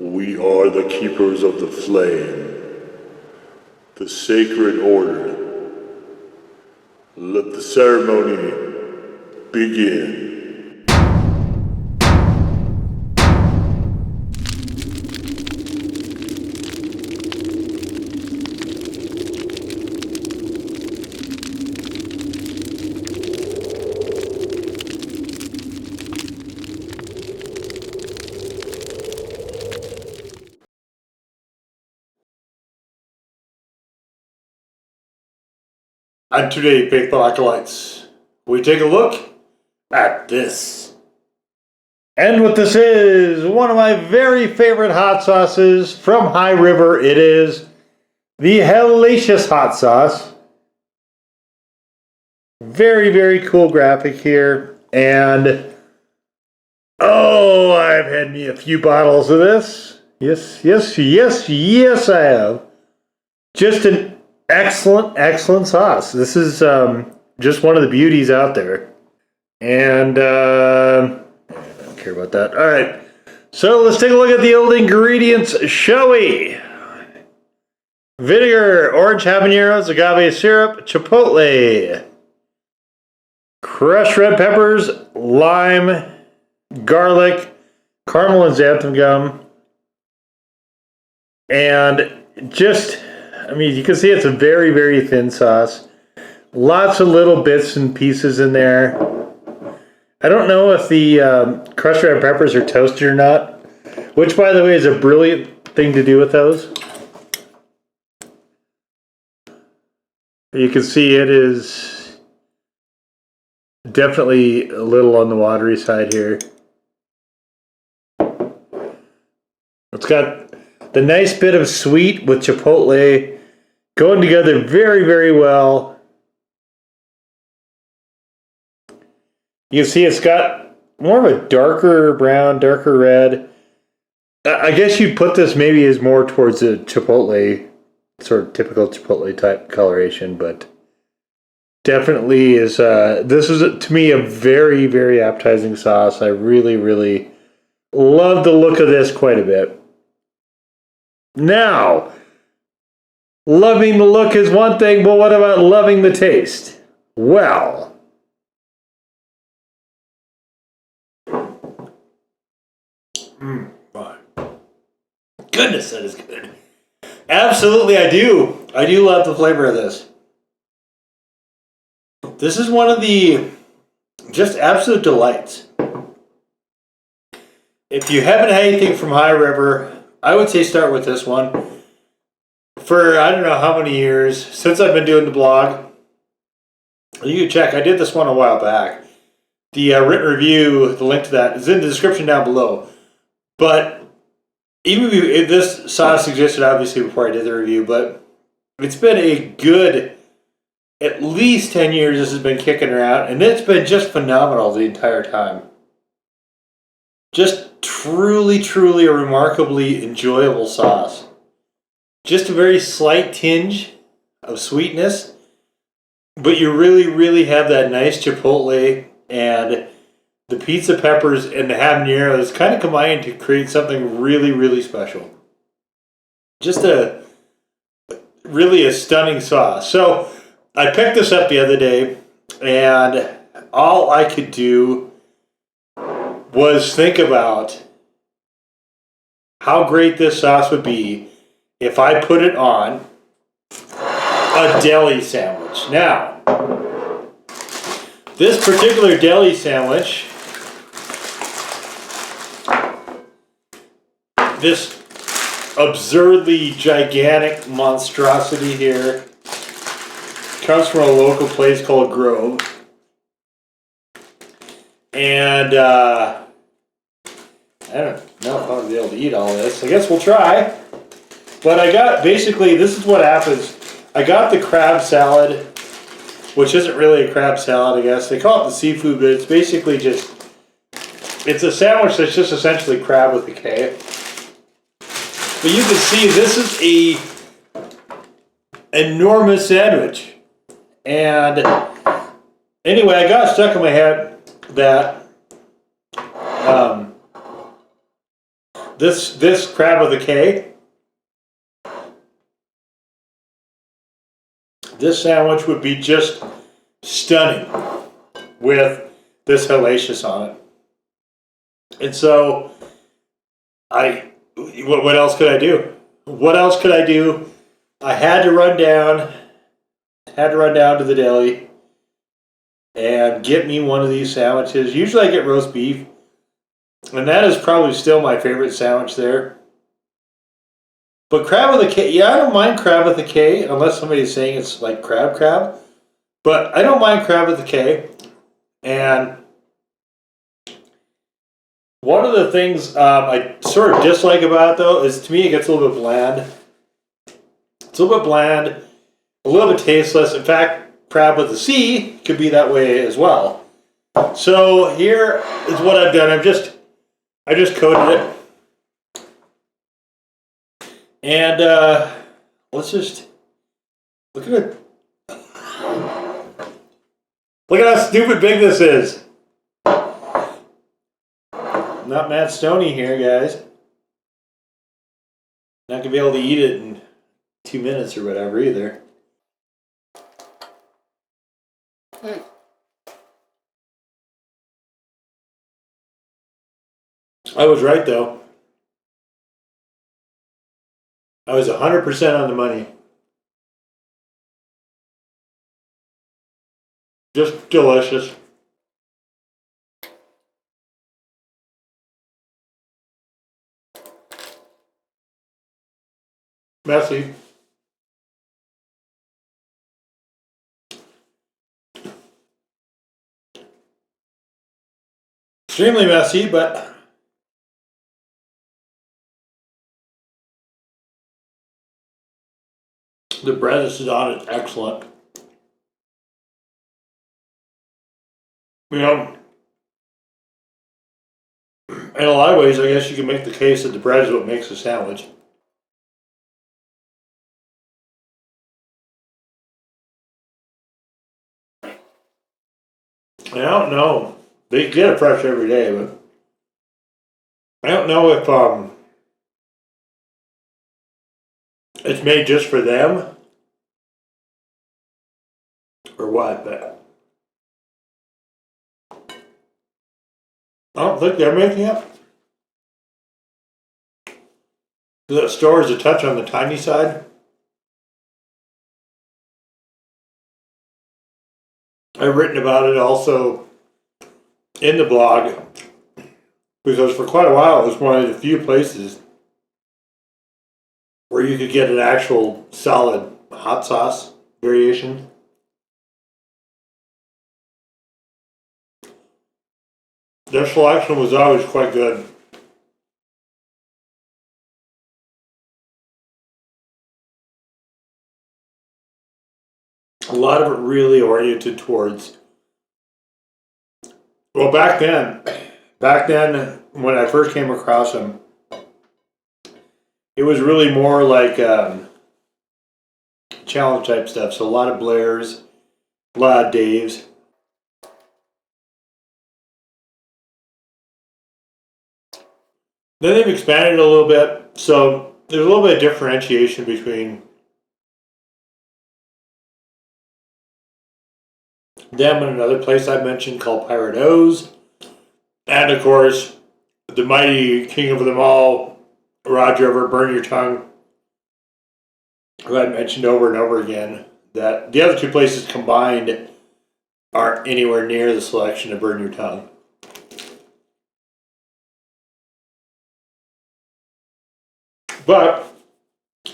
We are the keepers of the flame, the sacred order. Let the ceremony begin. And today, faithful acolytes, we take a look at this. And what this is, one of my very favorite hot sauces from High River. It is the Hellacious hot sauce. Very, very cool graphic here. And, oh, I've had me a few bottles of this. Yes, I have. Just an excellent sauce. This is just one of the beauties out there. And I don't care about that. All right. So let's take a look at the old ingredients, shall we? Vinegar, orange habaneros, agave syrup, chipotle, crushed red peppers, lime, garlic, caramel and xanthan gum, and just, I mean, you can see it's a very, very thin sauce. Lots of little bits and pieces in there. I don't know if the crushed red peppers are toasted or not, which, by the way, is a brilliant thing to do with those. You can see it is definitely a little on the watery side here. It's got the nice bit of sweet with chipotle going together very, very well. You can see it's got more of a darker brown, darker red. I guess you'd put this maybe as more towards a chipotle, sort of typical chipotle type coloration, but definitely is, this is to me a very, very appetizing sauce. I really, really love the look of this quite a bit. Now, loving the look is one thing, but what about loving the taste? Well, my goodness, that is good. Absolutely, I do. I do love the flavor of this. This is one of the just absolute delights. If you haven't had anything from High River, I would say start with this one. For I don't know how many years, since I've been doing the blog, you can check. I did this one a while back. The written review, the link to that is in the description down below. But even if this sauce existed, obviously, before I did the review, but it's been a good, at least 10 years this has been kicking around, and it's been just phenomenal the entire time. Just truly, truly a remarkably enjoyable sauce. Just a very slight tinge of sweetness, but you really, really have that nice chipotle and the pizza peppers and the habaneros kind of combined to create something really, really special. Just really a stunning sauce. So I picked this up the other day, and all I could do was think about how great this sauce would be if I put it on a deli sandwich. Now, this particular deli sandwich, this absurdly gigantic monstrosity here, comes from a local place called Grove. And I don't know if I'll be able to eat all this. I guess we'll try. But I got, basically, this is what happens. I got the crab salad, which isn't really a crab salad, I guess. They call it the seafood, but it's basically just, it's a sandwich that's just essentially crab with a K. But you can see this is a enormous sandwich. And anyway, I got stuck in my head that This crab with a K. This sandwich would be just stunning with this Hellacious on it. And so, what else could I do? What else could I do? I had to run down to the deli and get me one of these sandwiches. Usually I get roast beef, and that is probably still my favorite sandwich there. But crab with a K, yeah, I don't mind crab with a K, unless somebody's saying it's like crab. But I don't mind crab with a K. And one of the things I sort of dislike about it, though, is to me it gets a little bit bland. It's a little bit bland, a little bit tasteless. In fact, crab with a C could be that way as well. So here is what I've done. I just coated it. And let's just look at it. Look at how stupid big this is. Not Matt Stoney here, guys. Not gonna be able to eat it in 2 minutes or whatever either. I was right though. I was 100% on the money. Just delicious. Messy. Extremely messy, but the bread is on it excellent. You know, in a lot of ways, I guess you can make the case that the bread is what makes a sandwich. I don't know. They get it fresh every day, but I don't know if it's made just for them or what, but I don't think they're making it. The store is a touch on the tiny side. I've written about it also in the blog because for quite a while it was one of the few places where you could get an actual solid hot sauce variation. Their selection was always quite good. A lot of it really oriented towards, well, back then when I first came across them, it was really more like challenge type stuff. So a lot of Blairs, a lot of Daves. Then they've expanded a little bit, so there's a little bit of differentiation between them and another place I mentioned called Pirate O's, and of course the mighty king of them all, Roger over Burn Your Tongue, who I mentioned over and over again. That the other two places combined aren't anywhere near the selection of Burn Your Tongue. But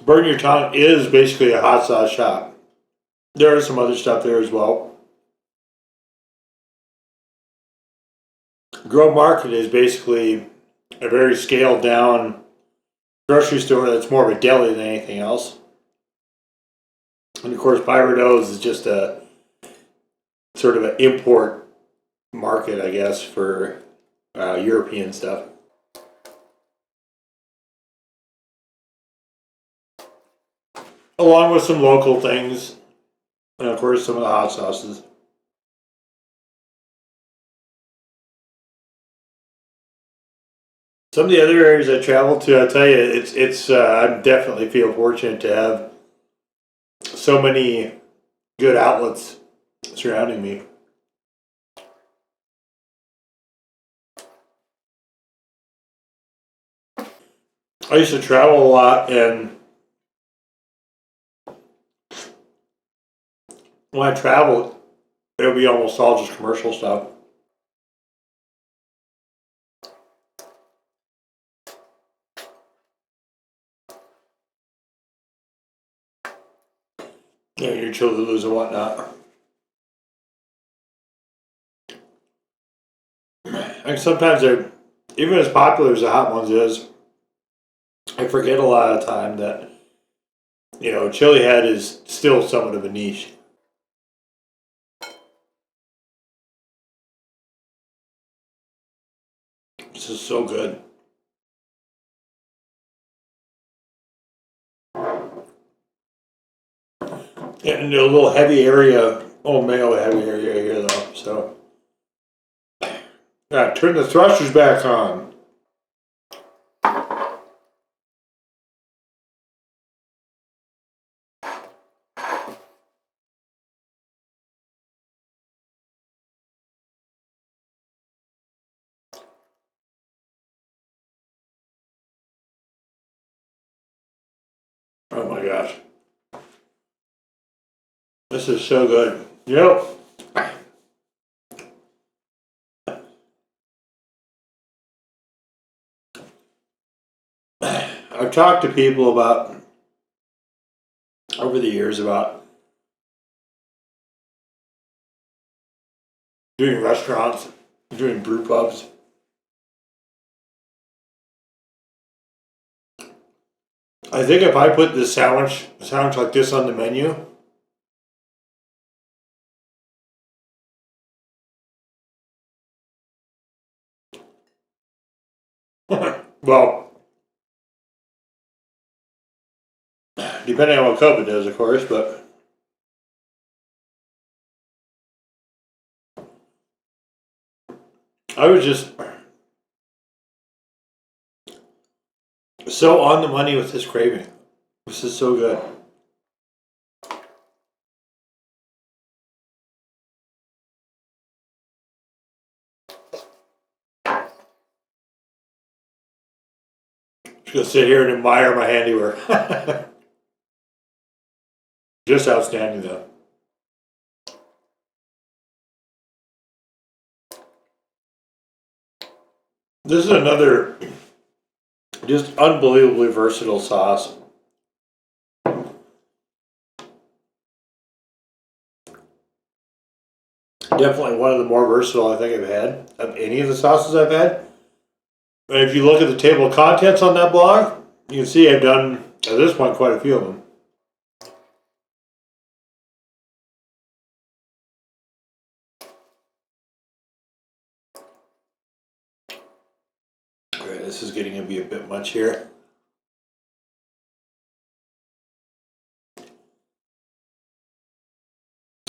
Burn Your Tongue is basically a hot sauce shop. There is some other stuff there as well. Grove Market is basically a very scaled down grocery store that's more of a deli than anything else. And of course, Pirate O's is just a sort of an import market, I guess, for European stuff. Along with some local things, and of course some of the hot sauces. Some of the other areas I travel to, I'll tell you, it's I definitely feel fortunate to have so many good outlets surrounding me. I used to travel a lot, and when I traveled, it would be almost all just commercial stuff. You know, your Cholulus and whatnot. And sometimes they're, even as popular as the Hot Ones is, I forget a lot of the time that, you know, Chili Head is still somewhat of a niche. This is so good. And a little heavy area, oh mayo heavy area here though, so. Yeah, turn the thrusters back on. Oh my gosh. This is so good. Yep. I've talked to people about, over the years, about doing restaurants, doing brew pubs. I think if I put this sandwich like this on the menu, well, depending on what COVID does, of course, but I was just so on the money with this craving. This is so good. Just gonna sit here and admire my handiwork. Just outstanding though. This is another just unbelievably versatile sauce. Definitely one of the more versatile I think I've had of any of the sauces I've had. And if you look at the table of contents on that blog, you can see I've done, at this point, quite a few of them. Alright, this is getting to be a bit much here.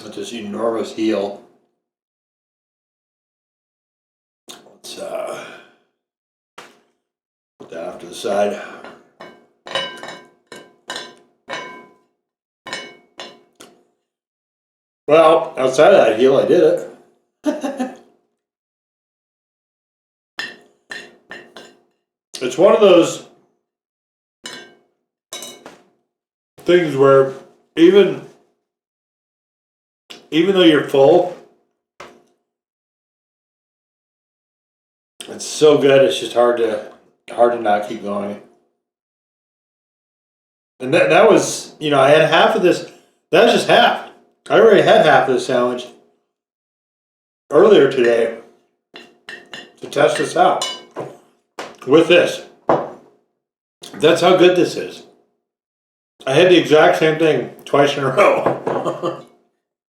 With this enormous heel. Let's put that off to the side. Well, outside of that heel, I did it. It's one of those things where even though you're full, it's so good. It's just hard to not keep going. And that was, you know, I had half of this. That was just half. I already had half of the sandwich earlier today to test this out with this. That's how good this is. I had the exact same thing twice in a row.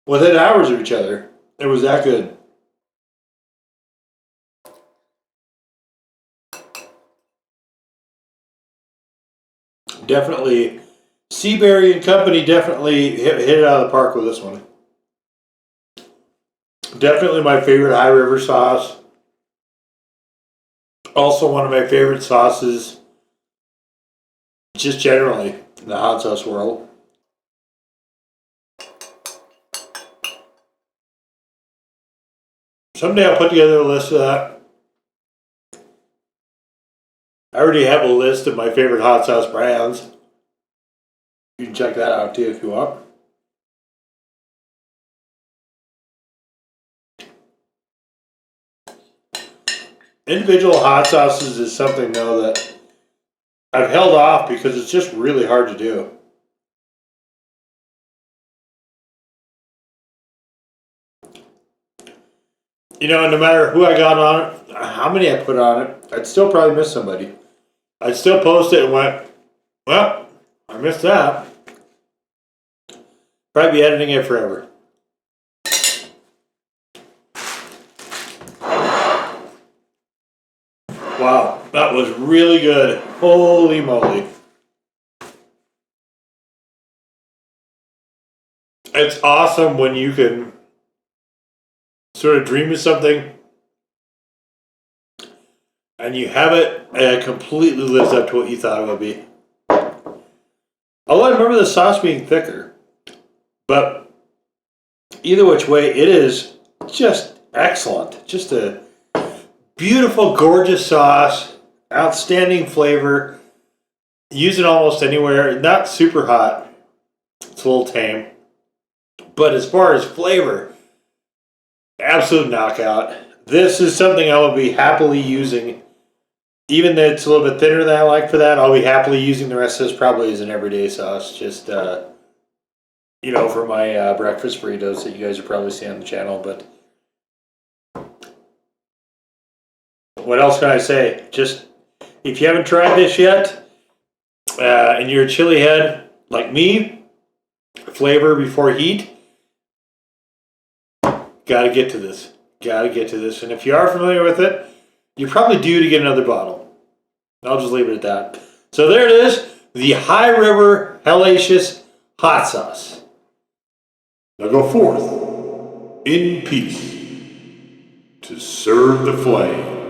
Within hours of each other. It was that good. Definitely, Seaberry and Company definitely hit it out of the park with this one. Definitely my favorite High River sauce. Also one of my favorite sauces, just generally in the hot sauce world. Someday I'll put together a list of that. I already have a list of my favorite hot sauce brands. You can check that out too if you want. Individual hot sauces is something though that I've held off because it's just really hard to do. You know, no matter who I got on it, how many I put on it, I'd still probably miss somebody. I'd still post it and went, well, I missed that. Probably be editing it forever. Wow, that was really good. Holy moly. It's awesome when you can sort of dream of something and you have it and it completely lives up to what you thought it would be. Although I remember the sauce being thicker, but either which way, it is just excellent. Just a beautiful, gorgeous sauce, outstanding flavor. Use it almost anywhere. Not super hot. It's a little tame. But as far as flavor, absolute knockout. This is something I will be happily using. Even though it's a little bit thinner than I like for that, I'll be happily using the rest of this probably as an everyday sauce. Just, you know, for my breakfast burritos that you guys are probably seeing on the channel. But what else can I say? Just, if you haven't tried this yet, and you're a chili head like me, flavor before heat, gotta get to this. Gotta get to this. And if you are familiar with it, you're probably due to get another bottle. I'll just leave it at that. So there it is, the High River Hellacious hot sauce. Now go forth in peace to serve the flame.